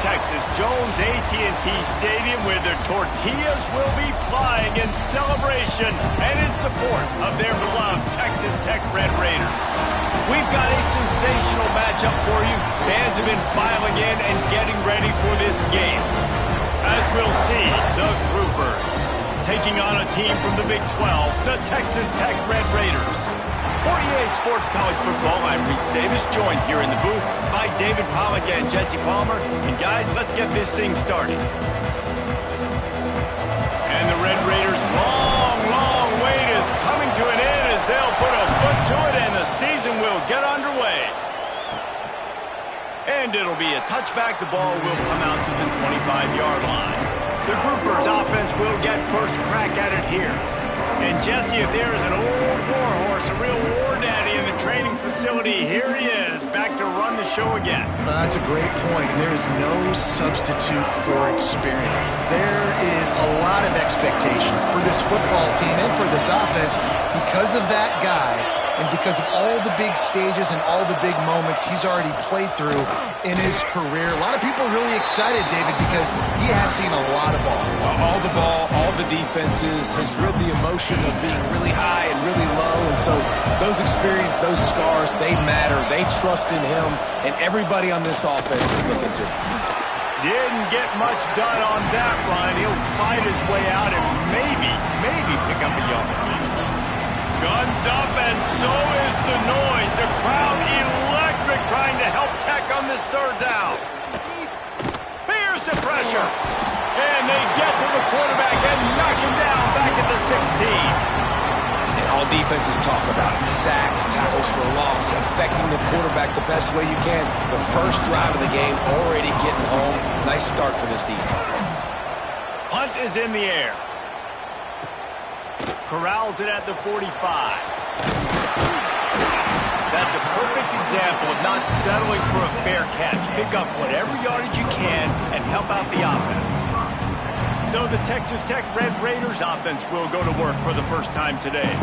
Texas, Jones AT&T Stadium, where their tortillas will be flying in celebration and in support of their beloved Texas Tech Red Raiders. We've got a sensational matchup for you. Fans have been filing in and getting ready for this game. As we'll see, the Groupers taking on a team from the Big 12, the Texas Tech Red Raiders. For EA Sports College Football, I'm Reese Davis, joined here in the booth by David Pollack and Jesse Palmer. And guys, let's get this thing started. And the Red Raiders' long wait is coming to an end as they'll put a foot to it and the season will get underway. And it'll be a touchback. The ball will come out to the 25-yard line. The Groupers' offense will get first crack at it here. And Jesse, if there is an old war horse, a real war daddy in the training facility, here he is, back to run the show again. That's a great point. There is no substitute for experience. There is a lot of expectation for this football team and for this offense because of that guy and because of all the big stages and all the big moments he's already played through in his career. A lot of people are really excited, David, because he has seen a lot of ball. All the ball, all the defenses, has rid the emotion of being really high and really low. And so those experience, those scars, they matter. They trust in him, and everybody on this offense is looking to him. Didn't get much done on that run. He'll fight his way out and maybe pick up a yard. Guns up, and so is the noise. The crowd electric, trying to help Tech on this third down. Here's the pressure. And they get to the quarterback and knock him down back at the 16. And all defenses talk about it. Sacks, tackles for a loss, affecting the quarterback the best way you can. The first drive of the game, already getting home. Nice start for this defense. Punt is in the air. Corrals it at the 45. That's a perfect example of not settling for a fair catch. Pick up whatever yardage you can and help out the offense. So the Texas Tech Red Raiders offense will go to work for the first time today.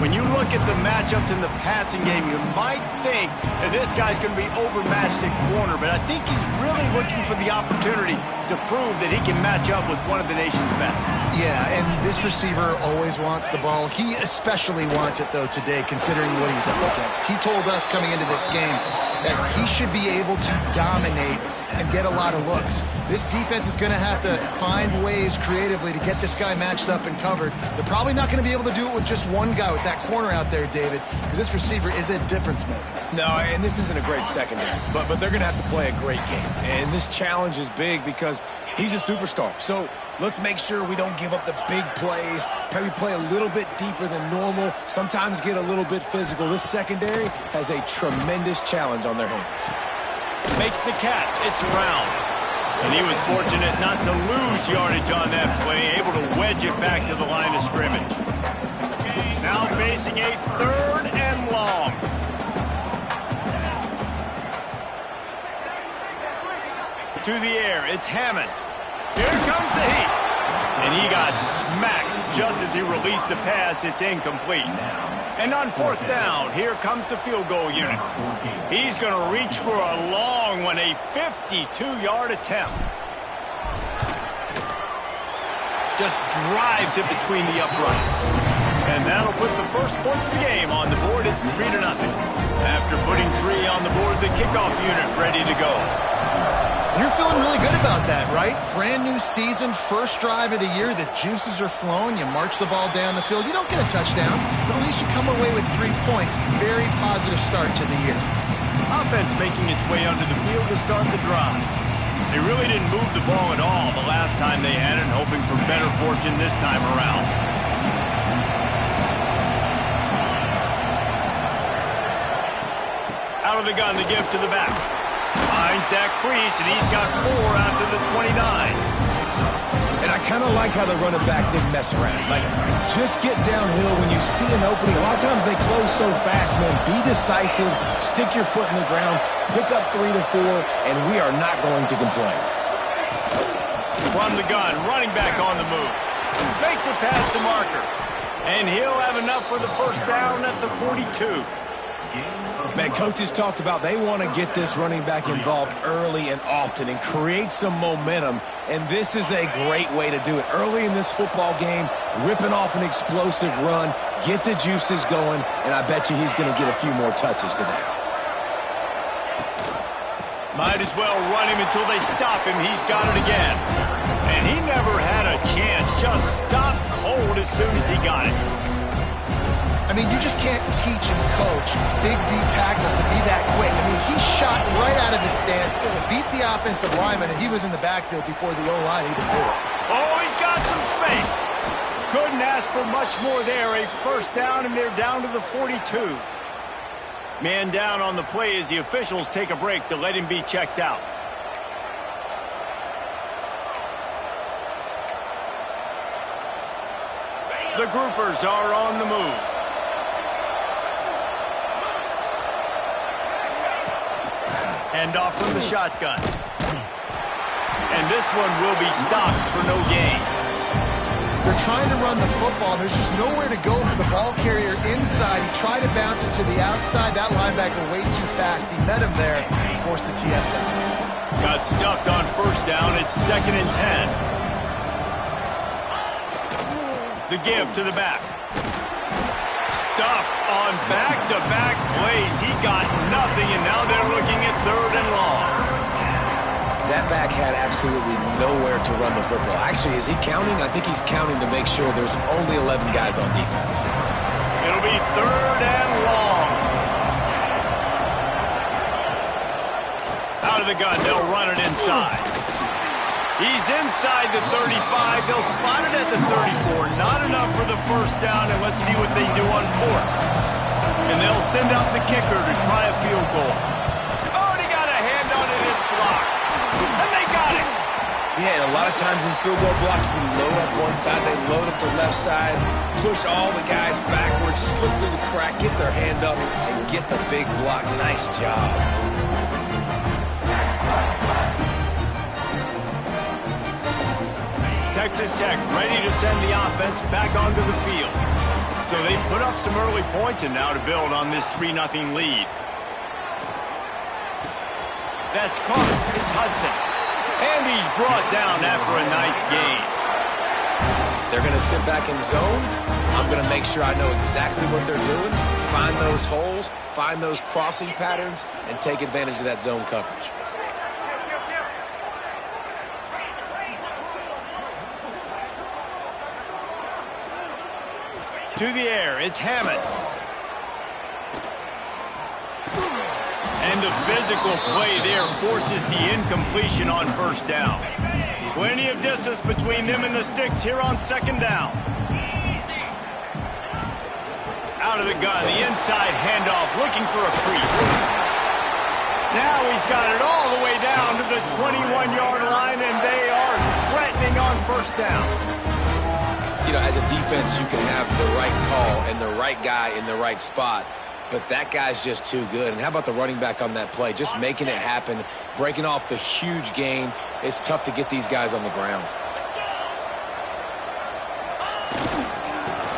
When you look at the matchups in the passing game, you might think that this guy's going to be overmatched at corner, but I think he's really looking for the opportunity to prove that he can match up with one of the nation's best. Yeah, and this receiver always wants the ball. He especially wants it, though, today, considering what he's up against. He told us coming into this game that he should be able to dominate and get a lot of looks. This defense is going to have to find ways creatively to get this guy matched up and covered. They're probably not going to be able to do it with just one guy with that corner out there, David, because this receiver is a difference maker. No, and this isn't a great secondary, but they're going to have to play a great game. And this challenge is big because he's a superstar. So let's make sure we don't give up the big plays. Maybe play a little bit deeper than normal. Sometimes get a little bit physical. This secondary has a tremendous challenge on their hands. Makes the catch. It's around. And he was fortunate not to lose yardage on that play, able to wedge it back to the line of scrimmage. Now facing a third and long. To the air, it's Hammond. Here comes the heat. And he got smacked just as he released the pass. It's incomplete. And on fourth down, here comes the field goal unit. He's going to reach for a long one, a 52-yard attempt. Just drives it between the uprights. And that'll put the first points of the game on the board. It's 3-0. After putting 3 on the board, the kickoff unit ready to go. You're feeling really good about that, right? Brand new season, first drive of the year. The juices are flowing. You march the ball down the field. You don't get a touchdown, but at least you come away with 3 points. Very positive start to the year. Offense making its way onto the field to start the drive. They really didn't move the ball at all the last time they had it, hoping for better fortune this time around. Out of the gun to give to the back. Finds that crease, and he's got 4 out to the 29. And I kind of like how the running back didn't mess around. Like, just get downhill when you see an opening. A lot of times they close so fast, man. Be decisive, stick your foot in the ground, pick up 3 to 4, and we are not going to complain. From the gun, running back on the move. Makes it past the marker. And he'll have enough for the first down at the 42. Man, coaches talked about they want to get this running back involved early and often and create some momentum, and this is a great way to do it. Early in this football game, ripping off an explosive run, get the juices going, and I bet you he's going to get a few more touches today. Might as well run him until they stop him. He's got it again. And he never had a chance. Just stopped cold as soon as he got it. I mean, you just can't teach and coach big D tackles to be that quick. I mean, he shot right out of his stance, beat the offensive lineman, and he was in the backfield before the O-line even knew it. Oh, he's got some space. Couldn't ask for much more there. A first down, and they're down to the 42. Man down on the play as the officials take a break to let him be checked out. The groupers are on the move. Hand off from the shotgun. And this one will be stopped for no gain. They're trying to run the football, and there's just nowhere to go for the ball carrier inside. He tried to bounce it to the outside. That linebacker way too fast. He met him there and forced the TF down. Got stuffed on first down. It's 2nd and 10. The give to the back. Stuffed on back-to-back plays. He got nothing, and now they're looking at 3rd and long. That back had absolutely nowhere to run the football. Actually, is he counting? I think he's counting to make sure there's only 11 guys on defense. It'll be 3rd and long. Out of the gun, they'll run it inside. He's inside the 35. They'll spot it at the 34. Not enough for the first down, and let's see what they do on 4th. And they'll send out the kicker to try a field goal. Oh, and he got a hand on it. It's blocked. And they got it. Yeah, and a lot of times in field goal block, you load up one side, they load up the left side, push all the guys backwards, slip through the crack, get their hand up, and get the big block. Nice job. Texas Tech ready to send the offense back onto the field. So they put up some early points and now to build on this 3-0 lead. That's caught. It's Hudson. And he's brought down after a nice gain. If they're going to sit back in zone, I'm going to make sure I know exactly what they're doing, find those holes, find those crossing patterns, and take advantage of that zone coverage. To the air, it's Hammond. And the physical play there forces the incompletion on first down. Plenty of distance between them and the sticks here on 2nd down. Out of the gun, the inside handoff, looking for a crease. Now he's got it all the way down to the 21-yard line, and they are threatening on first down. You know, as a defense, you can have the right call and the right guy in the right spot, but that guy's just too good. And how about the running back on that play? Just making it happen, breaking off the huge gain. It's tough to get these guys on the ground.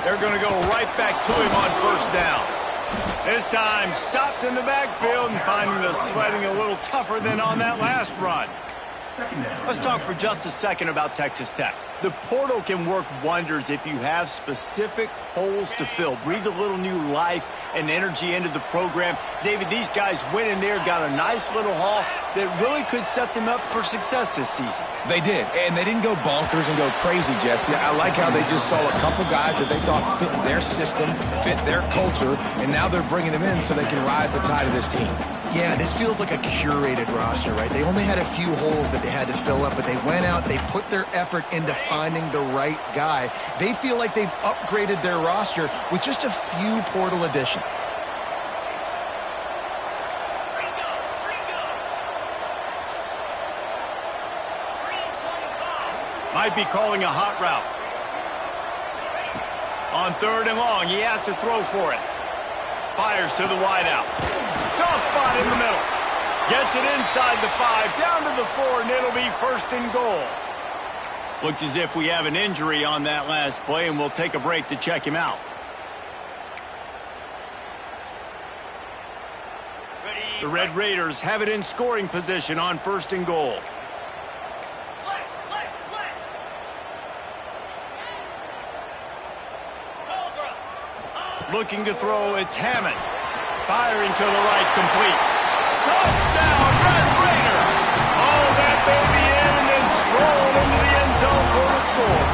They're going to go right back to him on first down. This time, stopped in the backfield and finding the sledding a little tougher than on that last run. Let's talk for just a second about Texas Tech. The portal can work wonders if you have specific holes to fill. Breathe a little new life and energy into the program. David, these guys went in there, got a nice little haul that really could set them up for success this season. They did, and they didn't go bonkers and go crazy, Jesse. I like how they just saw a couple guys that they thought fit their system, fit their culture, and now they're bringing them in so they can rise the tide of this team. Yeah, this feels like a curated roster, right? They only had a few holes that they had to fill up, but they went out, they put their effort into finding the right guy. They feel like they've upgraded their roster with just a few portal additions. Might be calling a hot route. On 3rd and long, he has to throw for it. Fires to the wideout. Soft spot in the middle. Gets it inside the 5, down to the 4, and it'll be 1st and goal. Looks as if we have an injury on that last play, and we'll take a break to check him out. The Red Raiders have it in scoring position on 1st and goal. Looking to throw, it's Hammond. Firing to the right, complete. Touchdown, Red Raider! All that baby in and then stroll into the end zone for the score.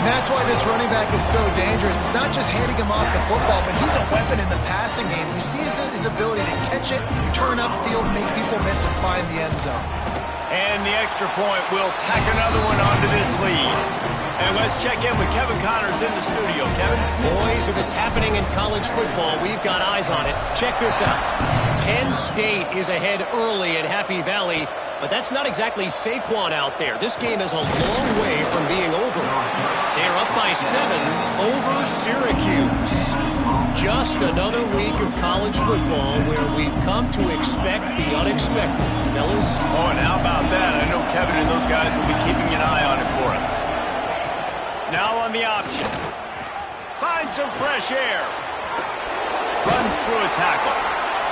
And that's why this running back is so dangerous. It's not just handing him off the football, but he's a weapon in the passing game. You see his ability to catch it, turn upfield, make people miss, and find the end zone. And the extra point will tack another one onto this lead. And let's check in with Kevin Connors in the studio. Kevin? Boys, if it's happening in college football, we've got eyes on it. Check this out. Penn State is ahead early in Happy Valley, but that's not exactly Saquon out there. This game is a long way from being over. They're up by 7 over Syracuse. Just another week of college football where we've come to expect the unexpected. Fellas? Oh, and how about that? I know Kevin and those guys will be keeping an eye on it for us. Now on the option. Finds some fresh air. Runs through a tackle.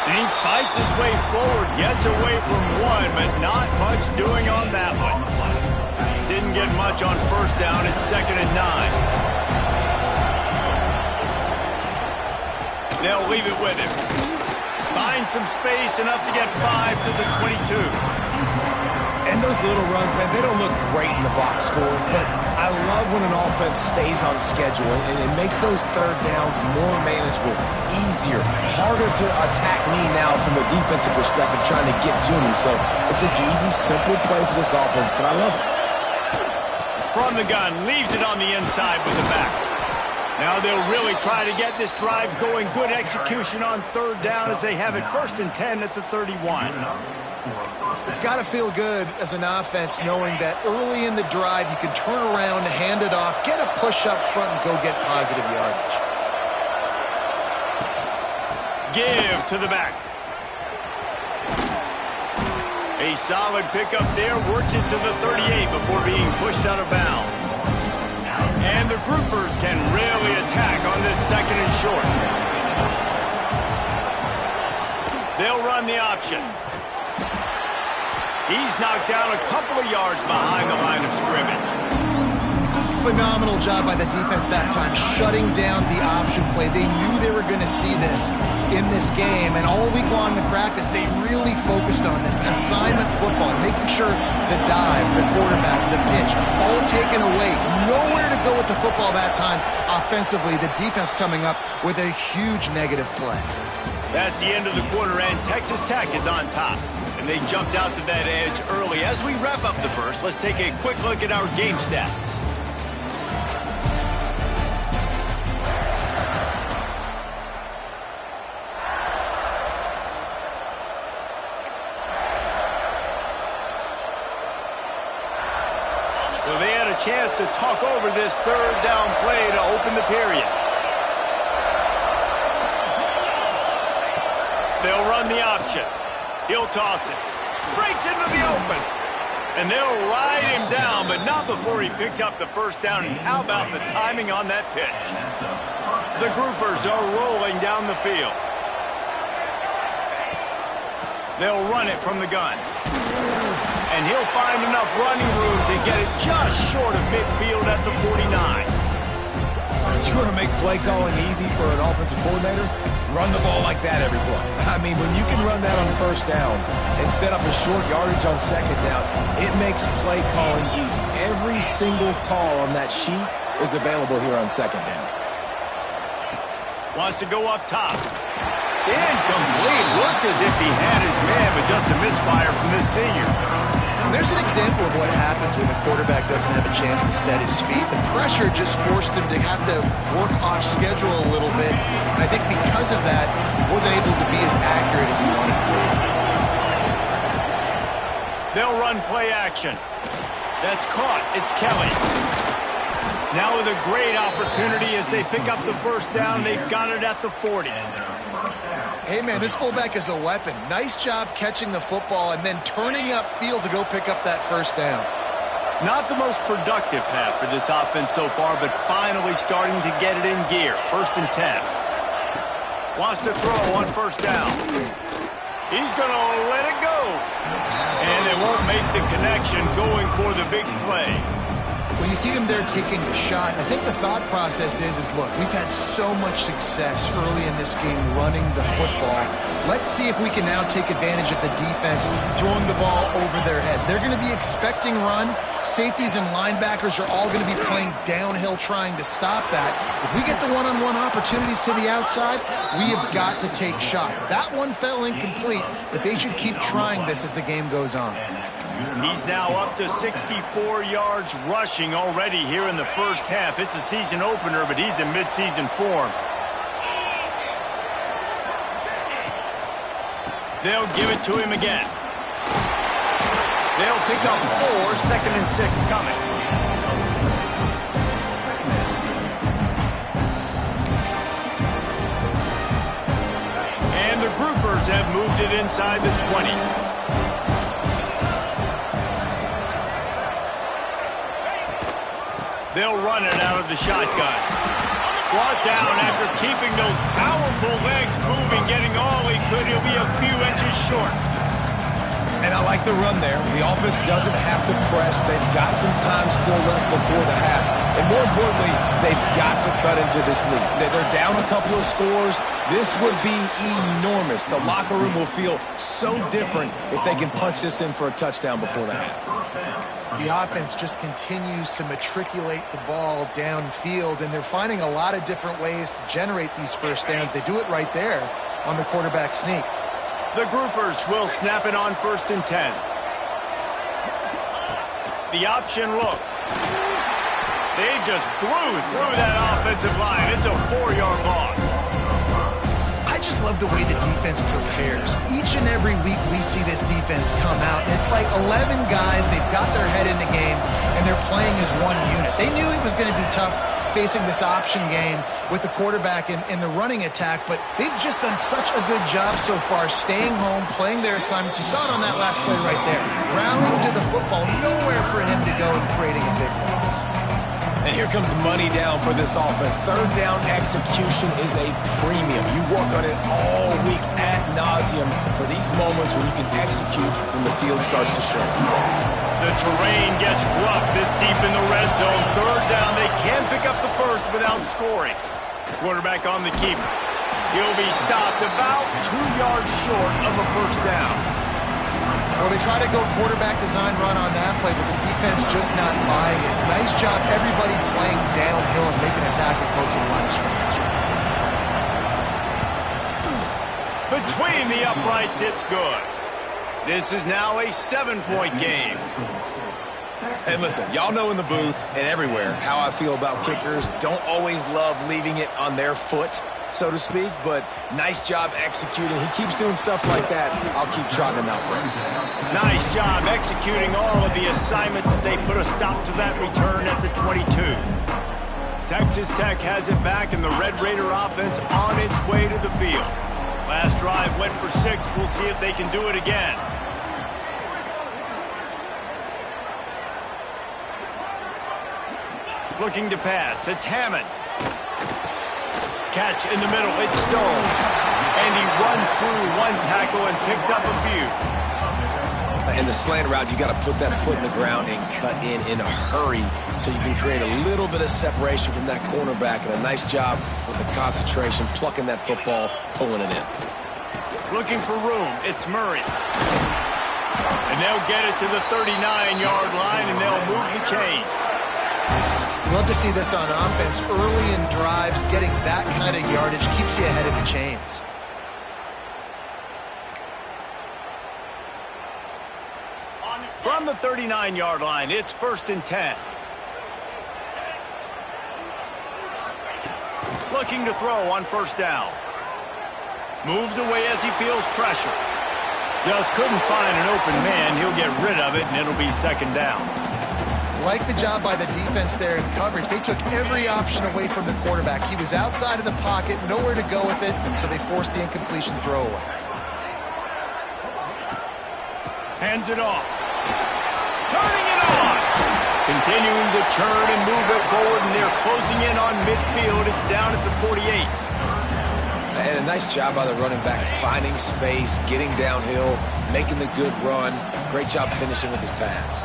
And he fights his way forward, gets away from one, but not much doing on that one. Didn't get much on 1st down. It's 2nd and 9. They'll leave it with him. Finds some space, enough to get 5 to the 22. And those little runs, man, they don't look great in the box score, but I love when an offense stays on schedule, and it makes those 3rd downs more manageable, easier, harder to attack me now from a defensive perspective trying to get to me. So it's an easy, simple play for this offense, but I love it. From the gun, leaves it on the inside with the back. Now they'll really try to get this drive going. Good execution on 3rd down as they have it 1st and 10 at the 31. It's got to feel good as an offense knowing that early in the drive you can turn around, hand it off, get a push up front, and go get positive yardage. Give to the back. A solid pickup there, works it to the 38 before being pushed out of bounds. And the groupers can really attack on this 2nd and short. They'll run the option. He's knocked down a couple of yards behind the line of scrimmage. Phenomenal job by the defense that time, shutting down the option play. They knew they were going to see this in this game, and all week long in practice, they really focused on this assignment football, making sure the dive, the quarterback, the pitch, all taken away. Nowhere to go with the football that time. Offensively, the defense coming up with a huge negative play. That's the end of the quarter, and Texas Tech is on top. And they jumped out to that edge early. As we wrap up the first, let's take a quick look at our game stats. So they had a chance to talk over this 3rd down play to open the period. They'll run the option. He'll toss it. Breaks into the open. And they'll ride him down, but not before he picked up the 1st down. And how about the timing on that pitch? The groupers are rolling down the field. They'll run it from the gun. And he'll find enough running room to get it just short of midfield at the 49. You want to make play calling easy for an offensive coordinator? Run the ball like that every play. I mean, when you can run that on 1st down and set up a short yardage on 2nd down, it makes play calling easy. Every single call on that sheet is available here on 2nd down. Wants to go up top. Incomplete. Looked as if he had his man, but just a misfire from this senior. There's an example of what happens when the quarterback doesn't have a chance to set his feet. The pressure just forced him to have to work off schedule a little bit. And I think because of that, wasn't able to be as accurate as he wanted to be. They'll run play action. That's caught. It's Kelly. Now with a great opportunity as they pick up the 1st down. They've got it at the 40. Hey, man, this fullback is a weapon. Nice job catching the football and then turning upfield to go pick up that 1st down. Not the most productive half for this offense so far, but finally starting to get it in gear. 1st and 10. Wants to throw on first down. He's going to let it go. And they won't make the connection going for the big play. When you see them there taking the shot, I think the thought process is look, we've had so much success early in this game running the football. Let's see if we can now take advantage of the defense throwing the ball over their head. They're going to be expecting run. Safeties and linebackers are all going to be playing downhill trying to stop that. If we get the one-on-one opportunities to the outside, we have got to take shots. That one fell incomplete, but they should keep trying this as the game goes on. He's now up to 64 yards rushing already here in the first half. It's a season opener, but he's in midseason form. They'll give it to him again. They'll pick up 4, 2nd and 6 coming. And the groupers have moved it inside the 20. They'll run it out of the shotgun. Brought down after keeping those powerful legs moving, getting all he could. He'll be a few inches short. And I like the run there. The offense doesn't have to press. They've got some time still left before the half. And more importantly, they've got to cut into this lead. They're down a couple of scores. This would be enormous. The locker room will feel so different if they can punch this in for a touchdown before the half. The offense just continues to matriculate the ball downfield, and they're finding a lot of different ways to generate these first downs. They do it right there on the quarterback sneak. The groupers will snap it on 1st and 10. The option look. They just blew through that offensive line. It's a 4-yard loss. I just love the way the defense prepares. Each and every week we see this defense come out, and it's like 11 guys. They've got their head in the game, and they're playing as one unit. They knew it was going to be tough facing this option game with the quarterback in the running attack, but they've just done such a good job so far staying home, playing their assignments. You saw it on that last play right there. Rallying to the football, nowhere for him to go and creating a big loss. And here comes money down for this offense. 3rd down execution is a premium. You work on it all week ad nauseum for these moments when you can execute when the field starts to shrink. The terrain gets rough this deep in the red zone. 3rd down, they can pick up the first without scoring. Quarterback on the keeper. He'll be stopped about 2 yards short of a first down. Well, they try to go quarterback design run on that play, but the defense just not buying it. Nice job, everybody playing downhill and making a tackle close to the line of scrimmage. Between the uprights, it's good. This is now a 7-point game. And listen, y'all know in the booth and everywhere how I feel about kickers. Don't always love leaving it on their foot, so to speak, but nice job executing. He keeps doing stuff like that. I'll keep trotting him out there. Nice job executing all of the assignments as they put a stop to that return at the 22. Texas Tech has it back, and the Red Raider offense on its way to the field. Last drive went for 6. We'll see if they can do it again. Looking to pass. It's Hammond. Catch in the middle. It's Stone. And he runs through one tackle and picks up a few. In the slant route, you got to put that foot in the ground and cut in a hurry so you can create a little bit of separation from that cornerback. And a nice job with the concentration, plucking that football, pulling it in. Looking for room. It's Murray. And they'll get it to the 39-yard line, and they'll move the chains. Love to see this on offense. Early in drives, getting that kind of yardage keeps you ahead of the chains. From the 39-yard line, it's 1st and 10. Looking to throw on first down. Moves away as he feels pressure. Just couldn't find an open man. He'll get rid of it, and it'll be 2nd down. Like the job by the defense there in coverage. They took every option away from the quarterback. He was outside of the pocket, nowhere to go with it, so they forced the incompletion throwaway. Hands it off. Turning it on. Continuing to churn and move it forward, and they're closing in on midfield. It's down at the 48. And a nice job by the running back, finding space, getting downhill, making the good run. Great job finishing with his pads.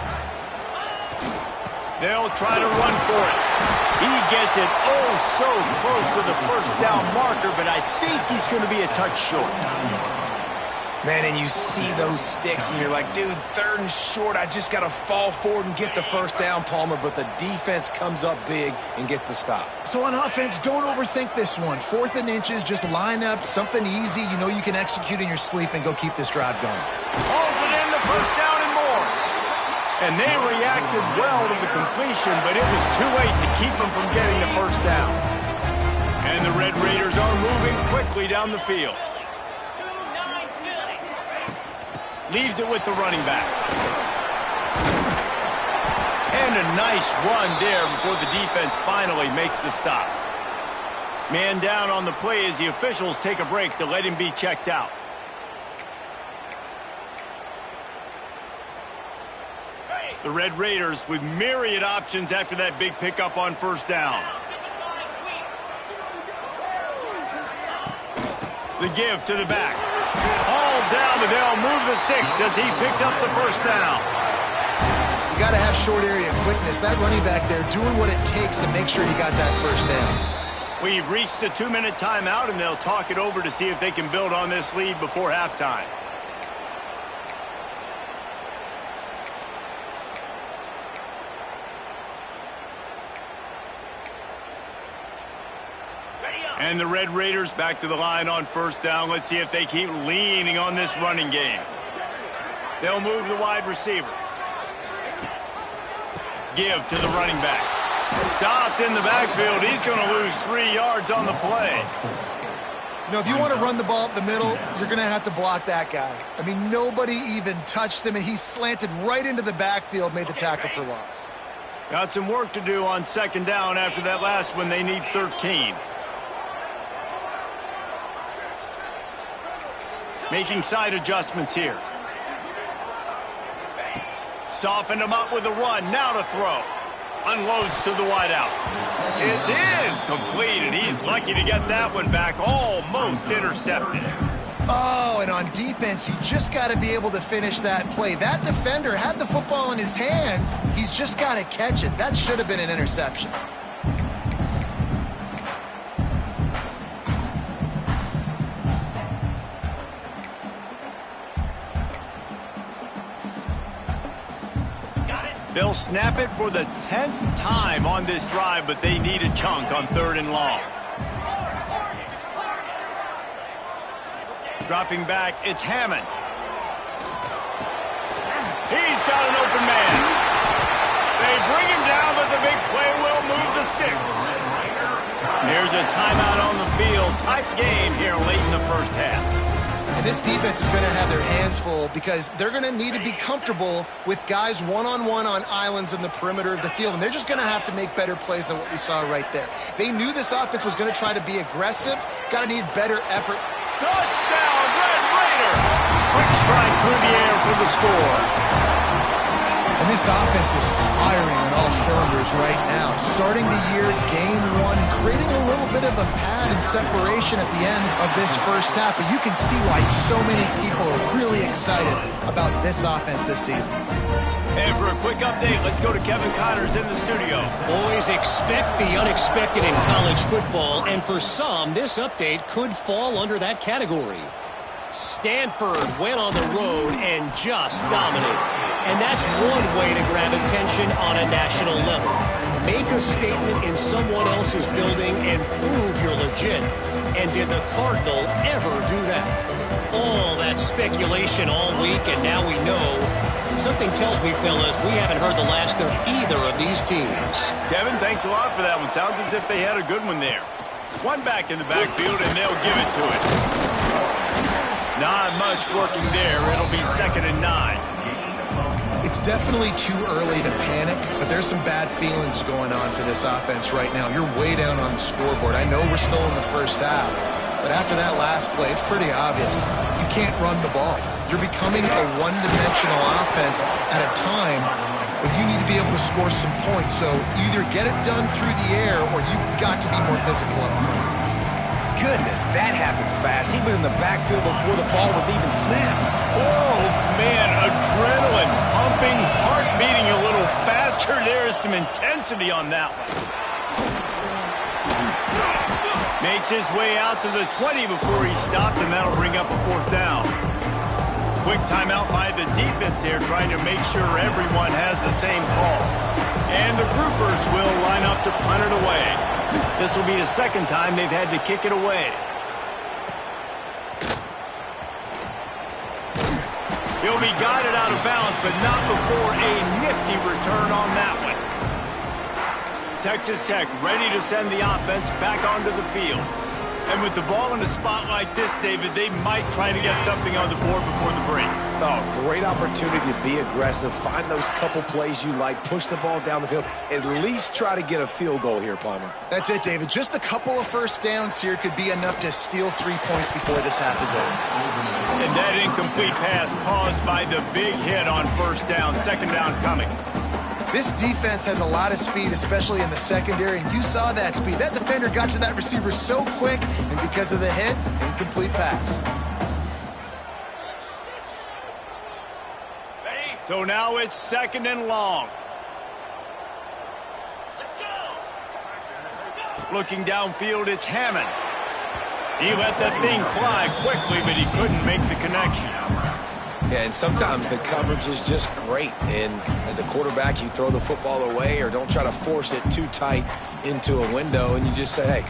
They'll try to run for it. He gets it oh so close to the first down marker, but I think he's going to be a touch short. Man, and you see those sticks, and you're like, dude, 3rd and short, I just got to fall forward and get the first down, Palmer, but the defense comes up big and gets the stop. So on offense, don't overthink this one. 4th and inches, just line up something easy you know you can execute in your sleep and go keep this drive going. Hauls it in, the first down and more. And they reacted well to the completion, but it was too late to keep them from getting the first down. And the Red Raiders are moving quickly down the field. Leaves it with the running back. And a nice run there before the defense finally makes the stop. Man down on the play as the officials take a break to let him be checked out. The Red Raiders with myriad options after that big pickup on first down. The give to the back. All down, but they'll move the sticks as he picks up the first down. You got to have short area quickness. That running back there doing what it takes to make sure he got that first down. We've reached the 2-minute timeout, and they'll talk it over to see if they can build on this lead before halftime. And the Red Raiders back to the line on first down. Let's see if they keep leaning on this running game. They'll move the wide receiver. Give to the running back. Stopped in the backfield. He's going to lose 3 yards on the play. You know, if you want to run the ball up the middle, you're going to have to block that guy. I mean, nobody even touched him, and he slanted right into the backfield, made the tackle for loss. Got some work to do on second down after that last one. They need 13. Making side adjustments here. Softened him up with a run. Now to throw. Unloads to the wideout. It's incomplete, and he's lucky to get that one back. Almost intercepted. Oh, and on defense, you just got to be able to finish that play. That defender had the football in his hands. He's just got to catch it. That should have been an interception. They'll snap it for the 10th time on this drive, but they need a chunk on 3rd and long. Dropping back, it's Hammond. He's got an open man. They bring him down, but the big play will move the sticks. Here's a timeout on the field. Tight game here late in the first half. And this defense is going to have their hands full because they're going to need to be comfortable with guys one-on-one on islands in the perimeter of the field. And they're just going to have to make better plays than what we saw right there. They knew this offense was going to try to be aggressive. Got to need better effort. Touchdown, Red Raider! Quick strike through the air for the score. And this offense is firing on all cylinders right now. Starting the year, game one, creating a little bit of a pad and separation at the end of this first half. But you can see why so many people are really excited about this offense this season. And for a quick update, let's go to Kevin Connors in the studio. Always expect the unexpected in college football, and for some, this update could fall under that category. Stanford went on the road and just dominated. And that's one way to grab attention on a national level. Make a statement in someone else's building and prove you're legit. And did the Cardinal ever do that? All that speculation all week, and now we know. Something tells me, fellas, we haven't heard the last of either of these teams. Kevin, thanks a lot for that one. Sounds as if they had a good one there. One back in the backfield, and they'll give it to it. Not much working there. It'll be 2nd and 9. It's definitely too early to panic, but there's some bad feelings going on for this offense right now. You're way down on the scoreboard. I know we're still in the first half, but after that last play, it's pretty obvious. You can't run the ball. You're becoming a one-dimensional offense at a time when you need to be able to score some points. So either get it done through the air or you've got to be more physical up front. goodness, that happened fast. He was in the backfield before the ball was even snapped. Oh, man, adrenaline pumping, heart beating a little faster. There is some intensity on that one. Makes his way out to the 20 before he stopped, and that'll bring up a 4th down. Quick timeout by the defense there, trying to make sure everyone has the same call. And the groupers will line up to punt it away. This will be the 2nd time they've had to kick it away. He'll be guided out of bounds, but not before a nifty return on that one. Texas Tech ready to send the offense back onto the field. And with the ball in a spot like this, David, they might try to get something on the board before the break. Oh, great opportunity to be aggressive. Find those couple plays you like. Push the ball down the field. At least try to get a field goal here, Palmer. That's it, David. Just a couple of first downs here could be enough to steal 3 points before this half is over. And that incomplete pass caused by the big hit on 1st down. 2nd down coming. This defense has a lot of speed, especially in the secondary, and you saw that speed. That defender got to that receiver so quick, and because of the hit, incomplete pass. So now it's 2nd and long. Looking downfield, it's Hammond. He let that thing fly quickly, but he couldn't make the connection. Yeah, and sometimes the coverage is just great. And as a quarterback, you throw the football away or don't try to force it too tight into a window, and you just say, hey,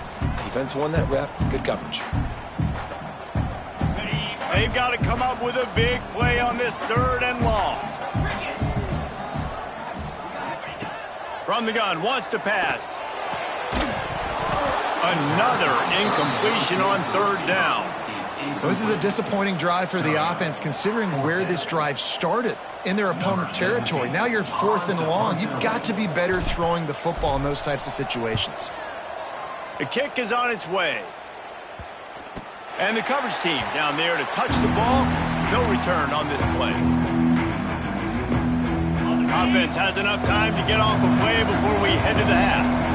defense won that rep, good coverage. They've got to come up with a big play on this 3rd and long. From the gun, wants to pass. Another incompletion on 3rd down. Well, this is a disappointing drive for the offense, considering where this drive started, in their opponent territory. Now you're 4th and long. You've got to be better throwing the football in those types of situations. The kick is on its way. And the coverage team down there to touch the ball. No return on this play. Offense has enough time to get off a play before we head to the half.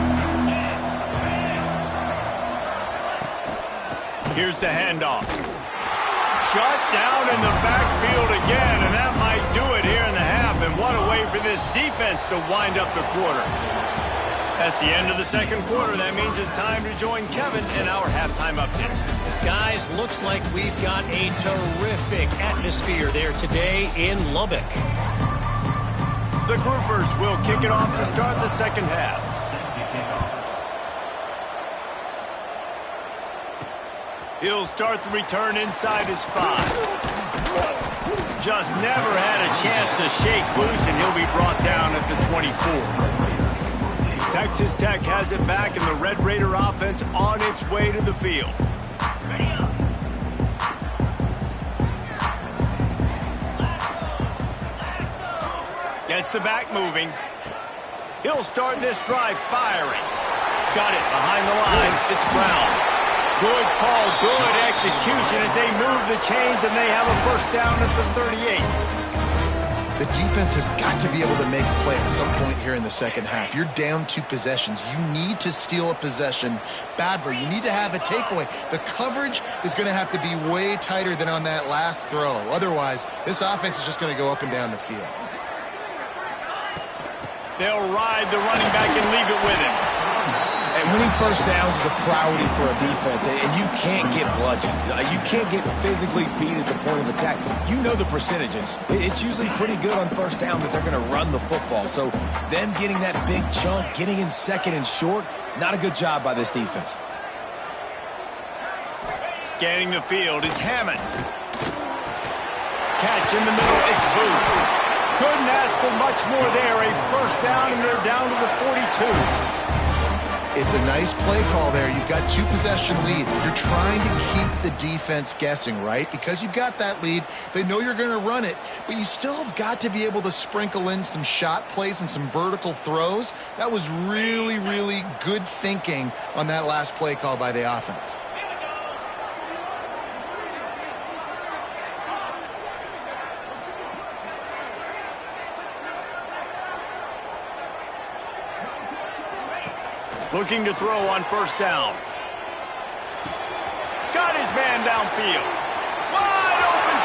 Here's the handoff. Shut down in the backfield again, and that might do it here in the half. And what a way for this defense to wind up the quarter. That's the end of the 2nd quarter. That means it's time to join Kevin in our halftime update. Guys, looks like we've got a terrific atmosphere there today in Lubbock. The groupers will kick it off to start the 2nd half. He'll start the return inside his 5. Just never had a chance to shake loose, and he'll be brought down at the 24. Texas Tech has it back, and the Red Raider offense on its way to the field. Gets the back moving. He'll start this drive firing. Got it behind the line. It's Brown. Good call, good execution as they move the chains, and they have a 1st down at the 38. The defense has got to be able to make a play at some point here in the 2nd half. You're down 2 possessions. You need to steal a possession badly. You need to have a takeaway. The coverage is going to have to be way tighter than on that last throw. Otherwise, this offense is just going to go up and down the field. They'll ride the running back and leave it with him. And winning 1st downs is a priority for a defense, and you can't get bludgeoned. You can't get physically beat at the point of attack. You know the percentages. It's usually pretty good on 1st down that they're going to run the football. So them getting that big chunk, getting in 2nd and short, not a good job by this defense. Scanning the field, it's Hammond. Catch in the middle, it's Booth. Couldn't ask for much more there. A 1st down, and they're down to the 42. It's a nice play call there. You've got 2 possession lead. You're trying to keep the defense guessing, right? Because you've got that lead. They know you're going to run it, but you still have got to be able to sprinkle in some shot plays and some vertical throws. That was really, really good thinking on that last play call by the offense. Looking to throw on 1st down. run downfield. Wide open,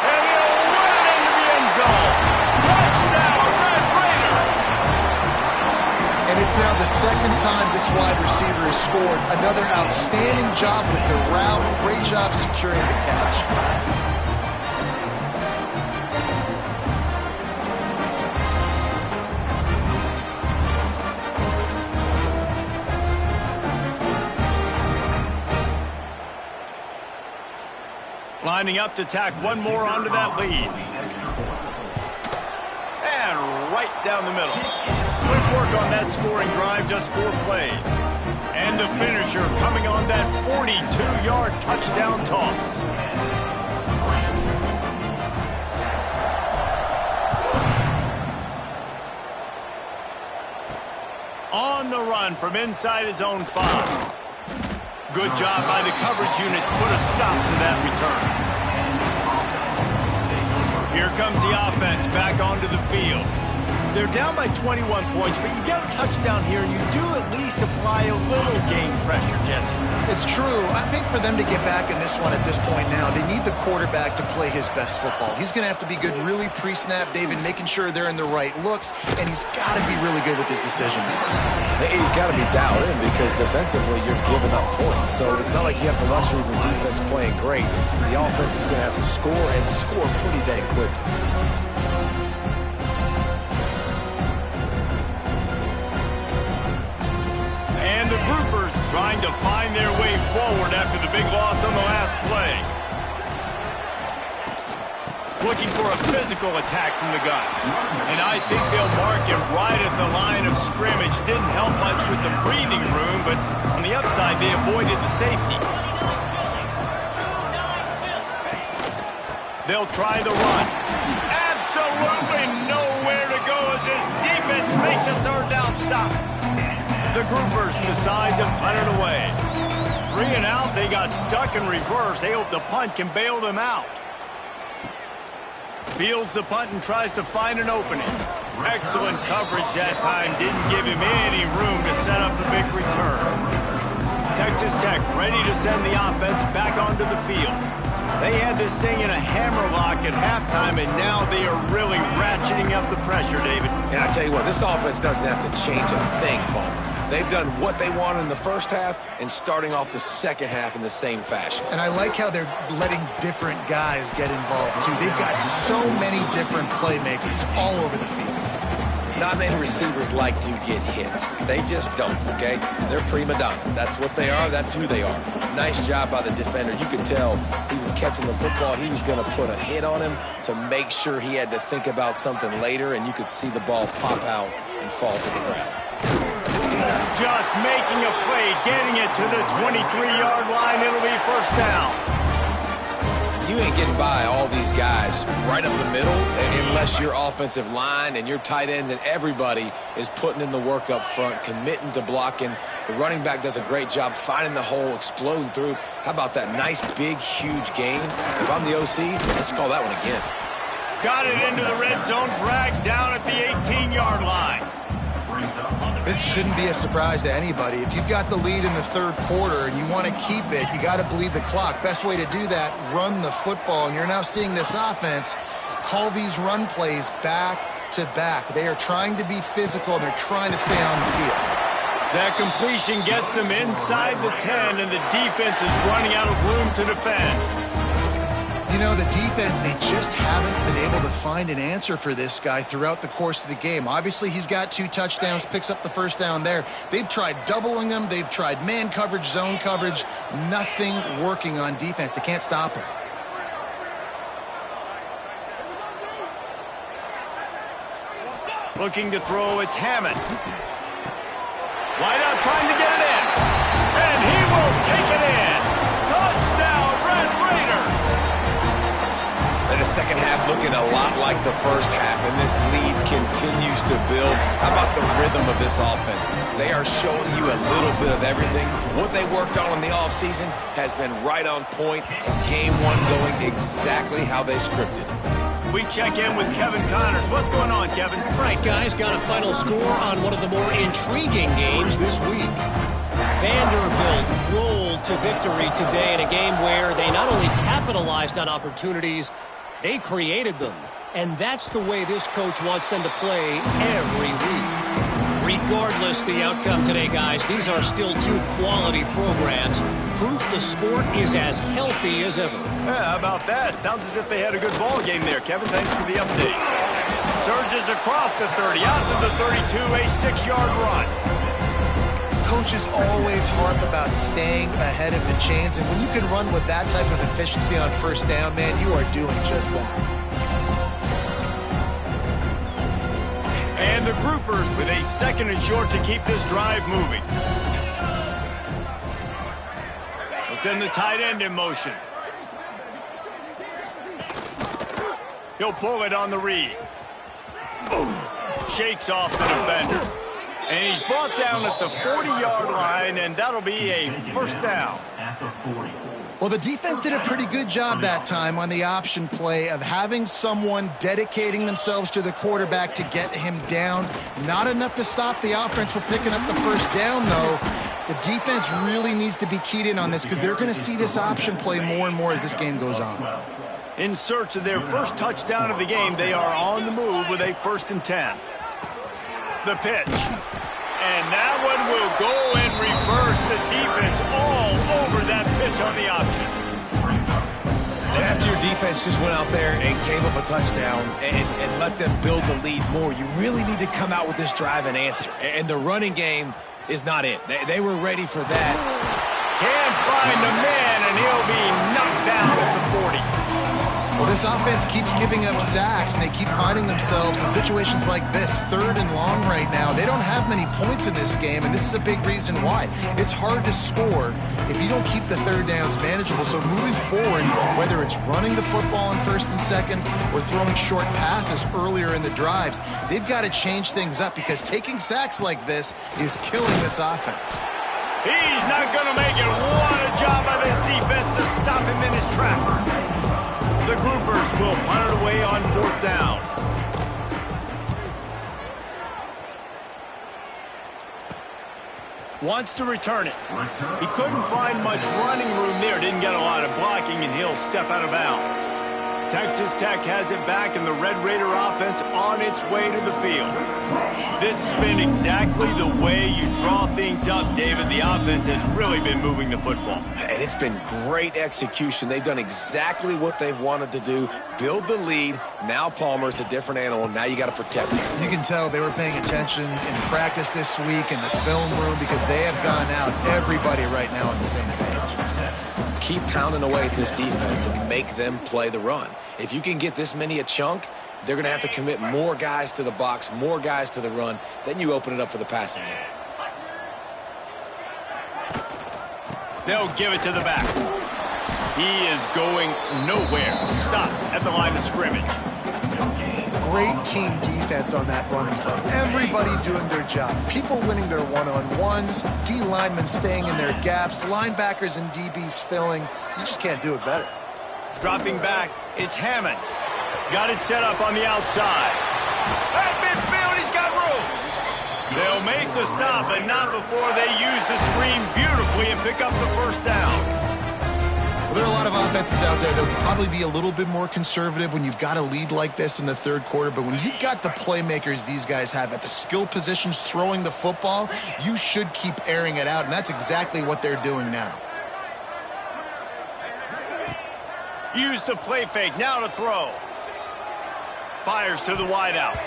and he'll run it into the end zone. Touchdown, Red Raiders! And it's now the second time this wide receiver has scored. Another outstanding job with the route. Great job securing the catch. Lining up to tack one more onto that lead. And right down the middle. Quick work on that scoring drive, just 4 plays. And the finisher coming on that 42-yard touchdown toss. On the run from inside his own 5. Good job by the coverage unit to put a stop to that return. Here comes the offense back onto the field. They're down by 21 points, but you get a touchdown here, and you do at least apply a little game pressure, Jesse. It's true. I think for them to get back in this one at this point now, they need the quarterback to play his best football. He's going to have to be good really pre-snap, David, making sure they're in the right looks, and he's got to be really good with his decision making. He's got to be dialed in because defensively you're giving up points. So it's not like you have the luxury of your defense playing great. The offense is going to have to score and score pretty dang quickly. And the groupers trying to find their way forward after the big loss on the last play. Looking for a physical attack from the gun. And I think they'll mark him right at the line of scrimmage. Didn't help much with the breathing room, but on the upside, they avoided the safety. They'll try the run. Absolutely nowhere to go as this defense makes a third down stop. The groupers decide to punt it away. 3 and out, they got stuck in reverse. They hope the punt can bail them out. Fields the punt and tries to find an opening. Excellent coverage that time. Didn't give him any room to set up a big return. Texas Tech ready to send the offense back onto the field. They had this thing in a hammerlock at halftime, and now they are really ratcheting up the pressure, David. And I tell you what, this offense doesn't have to change a thing, Paul. They've done what they want in the first half and starting off the second half in the same fashion. And I like how they're letting different guys get involved, too. They've got so many different playmakers all over the field. Not many receivers like to get hit. They just don't, okay? They're prima donnas. That's what they are. That's who they are. Nice job by the defender. You could tell he was catching the football. He was going to put a hit on him to make sure he had to think about something later, and you could see the ball pop out and fall to the ground. Just making a play, getting it to the 23-yard line. It'll be first down. You ain't getting by all these guys right up the middle unless your offensive line and your tight ends and everybody is putting in the work up front, committing to blocking. The running back does a great job finding the hole, exploding through. How about that nice, big, huge game? If I'm the OC, let's call that one again. Got it into the red zone, dragged down at the 18-yard line. This shouldn't be a surprise to anybody. If you've got the lead in the third quarter and you want to keep it, you got to bleed the clock. Best way to do that, run the football. And you're now seeing this offense call these run plays back to back. They are trying to be physical, and they're trying to stay on the field. That completion gets them inside the 10, and the defense is running out of room to defend. You know, the defense, they just haven't been able to find an answer for this guy throughout the course of the game. Obviously, he's got 2 touchdowns, picks up the first down there. They've tried doubling him. They've tried man coverage, zone coverage. Nothing working on defense. They can't stop him. Looking to throw, it's Hammond. Wide out, trying to get it in. And he will take it in. Touchdown, Red Raiders. And the second half looking a lot like the first half, and this lead continues to build. How about the rhythm of this offense? They are showing you a little bit of everything. What they worked on in the offseason has been right on point, and game one going exactly how they scripted. We check in with Kevin Connors. What's going on, Kevin? Right, guys, got a final score on one of the more intriguing games this week. Vanderbilt rolled to victory today in a game where they not only capitalized on opportunities, they created them. And that's the way this coach wants them to play every week. Regardless the outcome today, guys, these are still two quality programs. Proof the sport is as healthy as ever. Yeah, how about that? Sounds as if they had a good ball game there, Kevin. Thanks for the update. Surges across the 30, out to the 32, a 6-yard run. Coaches always harp about staying ahead of the chains, and when you can run with that type of efficiency on first down, man, you are doing just that. And the groupers with a 2nd and short to keep this drive moving. We'll send the tight end in motion. He'll pull it on the read. Boom. Shakes off the defender. And he's brought down at the 40-yard line, and that'll be a first down. Well, the defense did a pretty good job that time on the option play of having someone dedicating themselves to the quarterback to get him down. Not enough to stop the offense from picking up the first down, though. The defense really needs to be keyed in on this because they're going to see this option play more and more as this game goes on. In search of their first touchdown of the game, they are on the move with a 1st and 10. The pitch. And that one will go and reverse the defense all over that pitch on the option. And after your defense just went out there and gave up a touchdown and let them build the lead more, you really need to come out with this drive and answer. And the running game is not it. They were ready for that. Can't find the man, and he'll be knocked down at the 40. Well, this offense keeps giving up sacks, and they keep finding themselves in situations like this, 3rd and long right now. They don't have many points in this game, and this is a big reason why. It's hard to score if you don't keep the 3rd downs manageable. So moving forward, whether it's running the football on 1st and 2nd or throwing short passes earlier in the drives, they've got to change things up because taking sacks like this is killing this offense. He's not going to make it. What a job by this defense to stop him in his tracks. The groupers will punt it away on 4th down. Wants to return it. He couldn't find much running room there. Didn't get a lot of blocking, and he'll step out of bounds. Texas Tech has it back, and the Red Raider offense on its way to the field. This has been exactly the way you draw things up, David. The offense has really been moving the football. And it's been great execution. They've done exactly what they've wanted to do. Build the lead. Now Palmer's a different animal. Now you got to protect him. You can tell they were paying attention in practice this week in the film room because they have gone out, everybody right now on the same page. Keep pounding away at this defense and make them play the run. If you can get this many a chunk, they're going to have to commit more guys to the box, more guys to the run. Then you open it up for the passing game. They'll give it to the back. He is going nowhere. Stop at the line of scrimmage. Great team defense on that run play. Everybody doing their job. People winning their one-on-ones, D linemen staying in their gaps, linebackers and DBs filling. You just can't do it better. Dropping back, it's Hammond. Got it set up on the outside. At midfield, he's got room. They'll make the stop, but not before they use the screen beautifully and pick up the first down. Well, there are a lot of offenses out there that will probably be a little bit more conservative when you've got a lead like this in the 3rd quarter. But when you've got the playmakers these guys have at the skill positions throwing the football, you should keep airing it out. And that's exactly what they're doing now. Use the play fake, now to throw. Fires to the wideout.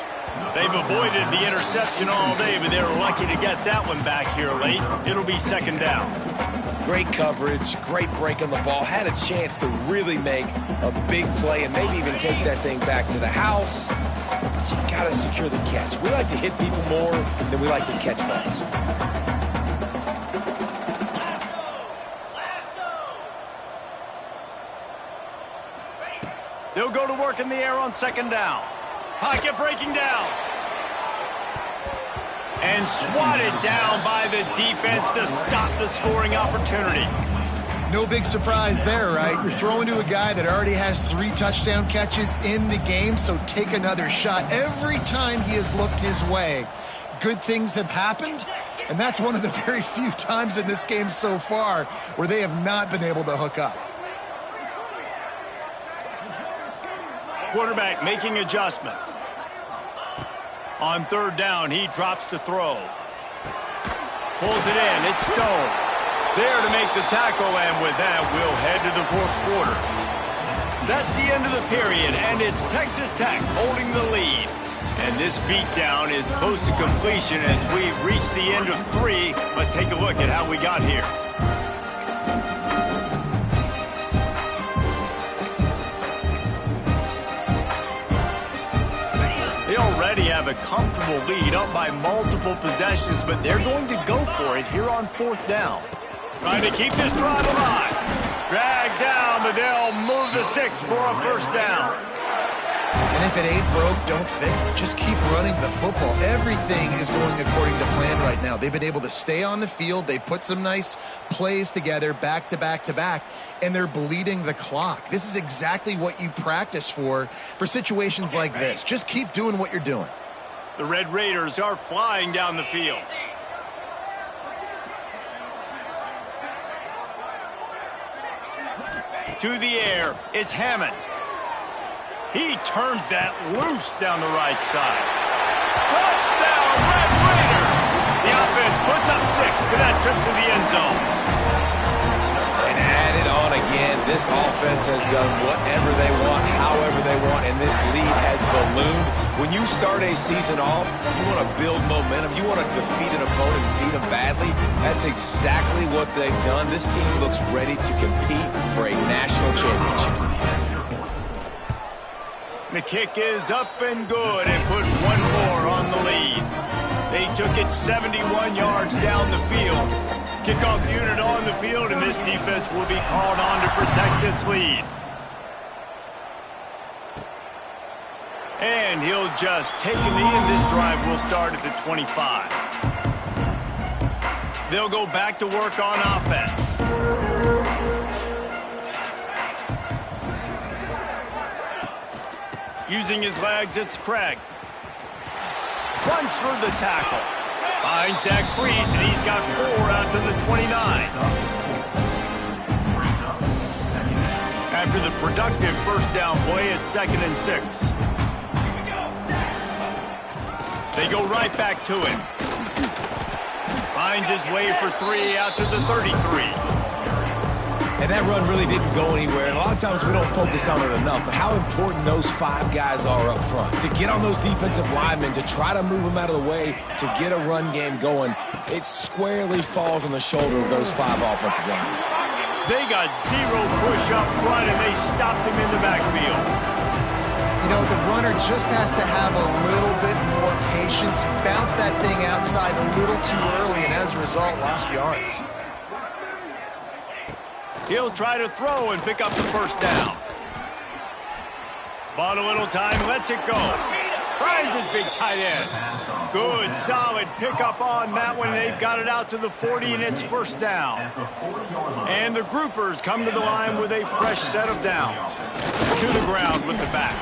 They've avoided the interception all day, but they're lucky to get that one back here late. It'll be 2nd down. Great coverage, great break on the ball. Had a chance to really make a big play and maybe even take that thing back to the house. But you got to secure the catch. We like to hit people more than we like to catch balls. They'll go to work in the air on 2nd down. Pocket breaking down. And swatted down by the defense to stop the scoring opportunity. No big surprise there, right? You're throwing to a guy that already has 3 touchdown catches in the game, so take another shot. Every time he has looked his way, good things have happened, And that's one of the very few times in this game so far where they have not been able to hook up. Quarterback making adjustments. On third down, he drops to throw. Pulls it in. It's Stone. There to make the tackle, and with that, we'll head to the fourth quarter. That's the end of the period, and it's Texas Tech holding the lead. And this beatdown is close to completion as we reach the end of 3. Let's take a look at how we got here. They already have a comfortable lead, up by multiple possessions, but they're going to go for it here on fourth down. Trying to keep this drive alive. Drag down, but they'll move the sticks for a first down. And if it ain't broke, don't fix it. Just keep running the football. Everything is going according to plan right now. They've been able to stay on the field. They put some nice plays together back to back to back, and they're bleeding the clock. This is exactly what you practice for situations like this. Just keep doing what you're doing. The Red Raiders are flying down the field. To the air, it's Hammond. He turns that loose down the right side. Touchdown, Red Raiders! The offense puts up 6 with that trip to the end zone. And add it on again. This offense has done whatever they want, however they want, and this lead has ballooned. When you start a season off, you want to build momentum. You want to defeat an opponent and beat them badly. That's exactly what they've done. This team looks ready to compete for a national championship. The kick is up and good and put one more on the lead. They took it 71 yards down the field. Kickoff unit on the field, and this defense will be called on to protect this lead. And he'll just take a knee, and this drive will start at the 25. They'll go back to work on offense. Using his legs, it's Craig. Runs for the tackle. Finds that crease, and he's got 4 out to the 29. After the productive first down play, it's 2nd and 6. They go right back to him. Finds his way for 3 out to the 33. And that run really didn't go anywhere. And a lot of times we don't focus on it enough, but how important those 5 guys are up front. To get on those defensive linemen, to try to move them out of the way, to get a run game going, it squarely falls on the shoulder of those 5 offensive linemen. They got 0 push up front, and they stopped him in the backfield. You know, the runner just has to have a little bit more patience, bounce that thing outside a little too early, and as a result, lost yards. He'll try to throw and pick up the first down. Bought a little time, lets it go. Finds his big tight end. Good, solid pickup on that one. They've got it out to the 40, and it's first down. And the groupers come to the line with a fresh set of downs. To the ground with the back.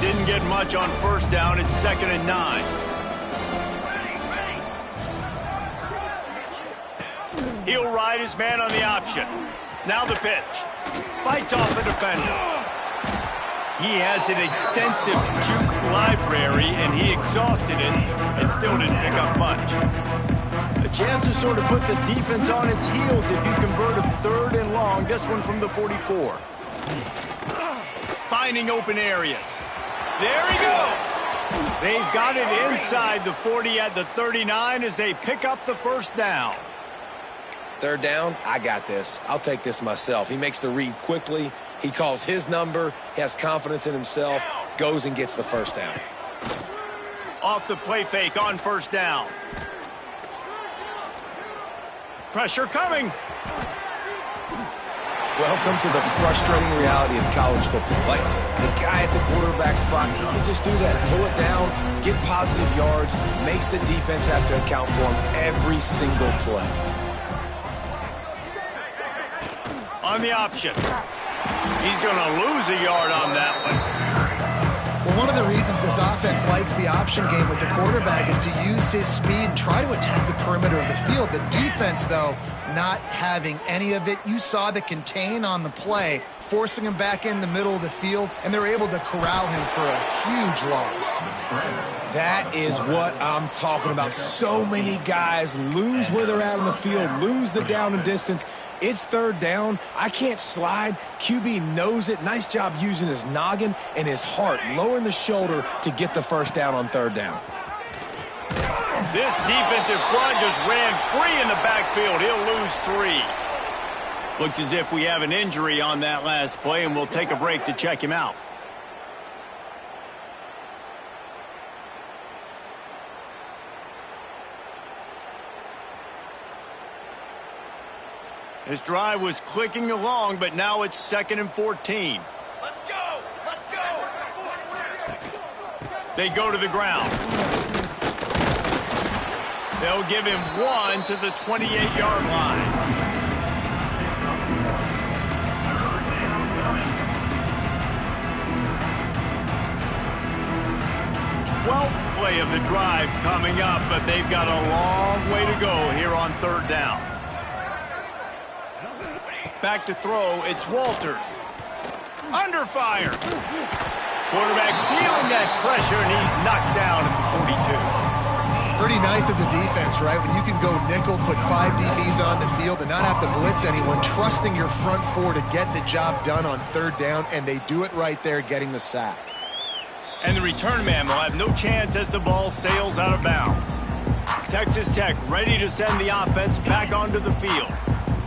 Didn't get much on first down. It's 2nd and 9. He'll ride his man on the option. Now the pitch. Fights off the defender. He has an extensive juke library, and he exhausted it and still didn't pick up much. A chance to sort of put the defense on its heels if you convert a 3rd and long. This one from the 44. Finding open areas. There he goes. They've got it inside the 40 at the 39 as they pick up the first down. 3rd down, I got this. I'll take this myself. He makes the read quickly. He calls his number. He has confidence in himself. Goes and gets the first down. Off the play fake on first down. Pressure coming. Welcome to the frustrating reality of college football. Like, the guy at the quarterback spot, he can just do that. Pull it down, get positive yards, makes the defense have to account for him every single play. On the option. He's going to lose a yard on that one. Well, one of the reasons this offense likes the option game with the quarterback is to use his speed and try to attack the perimeter of the field. The defense, though, not having any of it. You saw the contain on the play, forcing him back in the middle of the field, and they're able to corral him for a huge loss. That is what I'm talking about. So many guys lose where they're at on the field, lose the down and distance. It's third down. I can't slide. QB knows it. Nice job using his noggin and his heart, lowering the shoulder to get the first down on third down. This defensive front just ran free in the backfield. He'll lose 3. Looks as if we have an injury on that last play, and we'll take a break to check him out. This drive was clicking along, but now it's 2nd and 14. Let's go! Let's go! They go to the ground. They'll give him 1 to the 28-yard line. Play of the drive coming up, but they've got a long way to go here on third down. Back to throw, it's Walters. Under fire. Quarterback feeling that pressure, and he's knocked down at the 42. Pretty nice as a defense, right? When you can go nickel, put 5 DBs on the field, and not have to blitz anyone, trusting your front 4 to get the job done on third down, and they do it right there, getting the sack. And the return man will have no chance as the ball sails out of bounds. Texas Tech ready to send the offense back onto the field.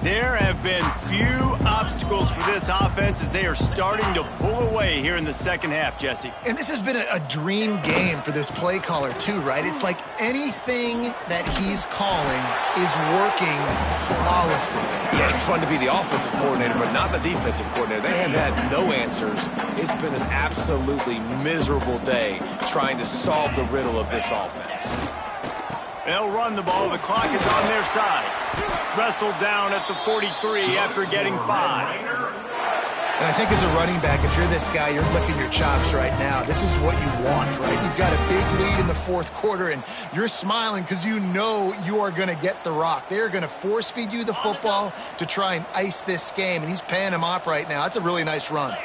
There have been few obstacles for this offense as they are starting to pull away here in the second half, Jesse. And this has been a dream game for this play caller too, right? It's like anything that he's calling is working flawlessly. Yeah, it's fun to be the offensive coordinator, but not the defensive coordinator. They have had no answers. It's been an absolutely miserable day trying to solve the riddle of this offense. They'll run the ball. The clock is on their side. Wrestled down at the 43 after getting 5. And I think as a running back, if you're this guy, you're licking your chops right now. This is what you want, right? You've got a big lead in the fourth quarter, and you're smiling because you know you are going to get the rock. They're going to force feed you the football to try and ice this game, and he's paying him off right now. That's a really nice run.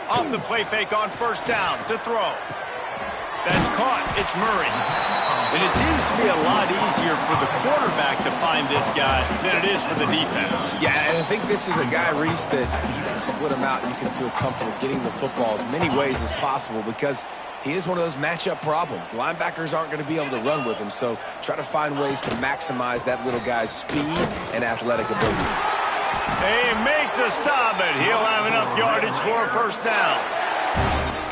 Off the play fake on first down to throw. That's caught. It's Murray. And it seems to be a lot easier for the quarterback to find this guy than it is for the defense. Yeah, and I think this is a guy, Reese, that you can split him out and you can feel comfortable getting the football as many ways as possible because he is one of those matchup problems. Linebackers aren't going to be able to run with him, so try to find ways to maximize that little guy's speed and athletic ability. They make the stop, but he'll have enough yardage for a first down.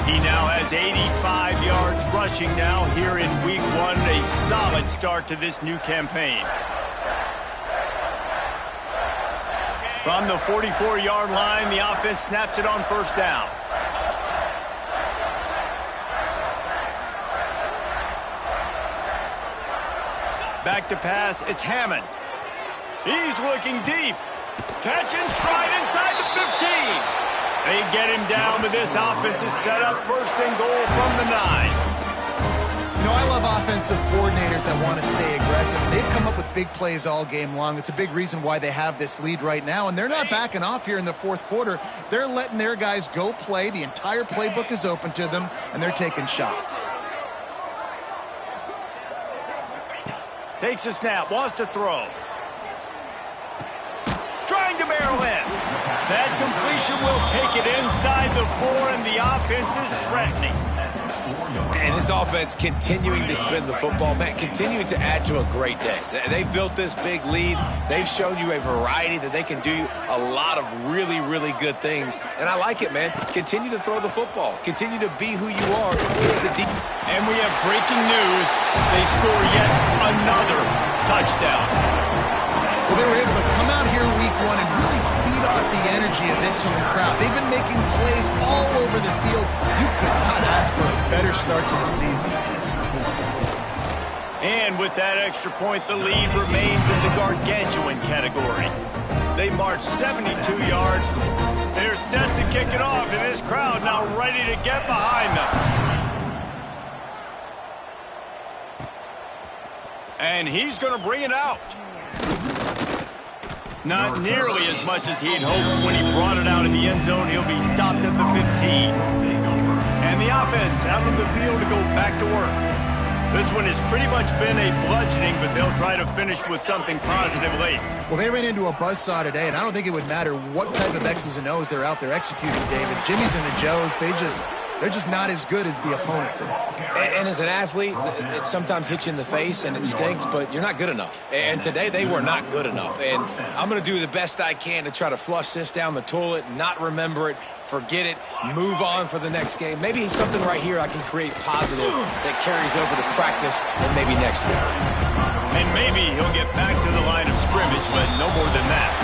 He now has 85 yards rushing now here in week 1. A solid start to this new campaign. From the 44-yard line, the offense snaps it on first down. Back to pass, it's Hammond. He's looking deep. Catch and stride inside the 15. They get him down, but this offense is set up first and goal from the 9. You know, I love offensive coordinators that want to stay aggressive. They've come up with big plays all game long. It's a big reason why they have this lead right now, and they're not backing off here in the fourth quarter. They're letting their guys go play. The entire playbook is open to them, and they're taking shots. Takes a snap, wants to throw. Trying to barrel in. That completion will take it inside the 4, and the offense is threatening. And this offense continuing to spin the football, man, continuing to add to a great day. They've built this big lead. They've shown you a variety that they can do a lot of really, really good things. And I like it, man. Continue to throw the football. Continue to be who you are. It's the deep. And we have breaking news. They score yet another touchdown. Well, they were able to come out here week 1 and really feed off the energy of this home crowd. They've been making plays all over the field. You could not ask for a better start to the season. And with that extra point, the lead remains in the gargantuan category. They march 72 yards. They're set to kick it off, and this crowd now ready to get behind them. And he's going to bring it out. Not nearly as much as he'd hoped when he brought it out in the end zone. He'll be stopped at the 15. And the offense out on the field to go back to work. This one has pretty much been a bludgeoning, but they'll try to finish with something positive late. Well, they ran into a buzzsaw today, and I don't think it would matter what type of X's and O's they're out there executing, David. Jimmy's and the Joes, they're just not as good as the opponent today. And as an athlete, it sometimes hits you in the face and it stinks, but you're not good enough. And today they were not good enough. And I'm going to do the best I can to try to flush this down the toilet, not remember it, forget it, move on for the next game. Maybe something right here I can create positive that carries over to practice and maybe next week. And maybe he'll get back to the line of scrimmage, but no more than that.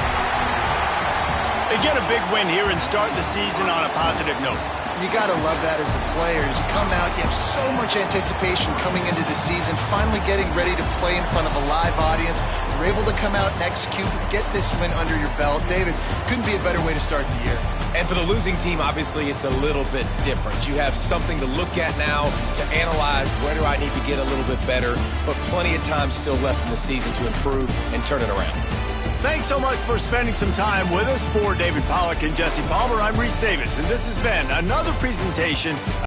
They get a big win here and start the season on a positive note. You got to love that as the players. You come out, you have so much anticipation coming into the season, finally getting ready to play in front of a live audience. You're able to come out and execute, get this win under your belt. David, couldn't be a better way to start the year. And for the losing team, obviously, it's a little bit different. You have something to look at now, to analyze where do I need to get a little bit better, but plenty of time still left in the season to improve and turn it around. Thanks so much for spending some time with us. For David Pollack and Jesse Palmer, I'm Reese Davis, and this has been another presentation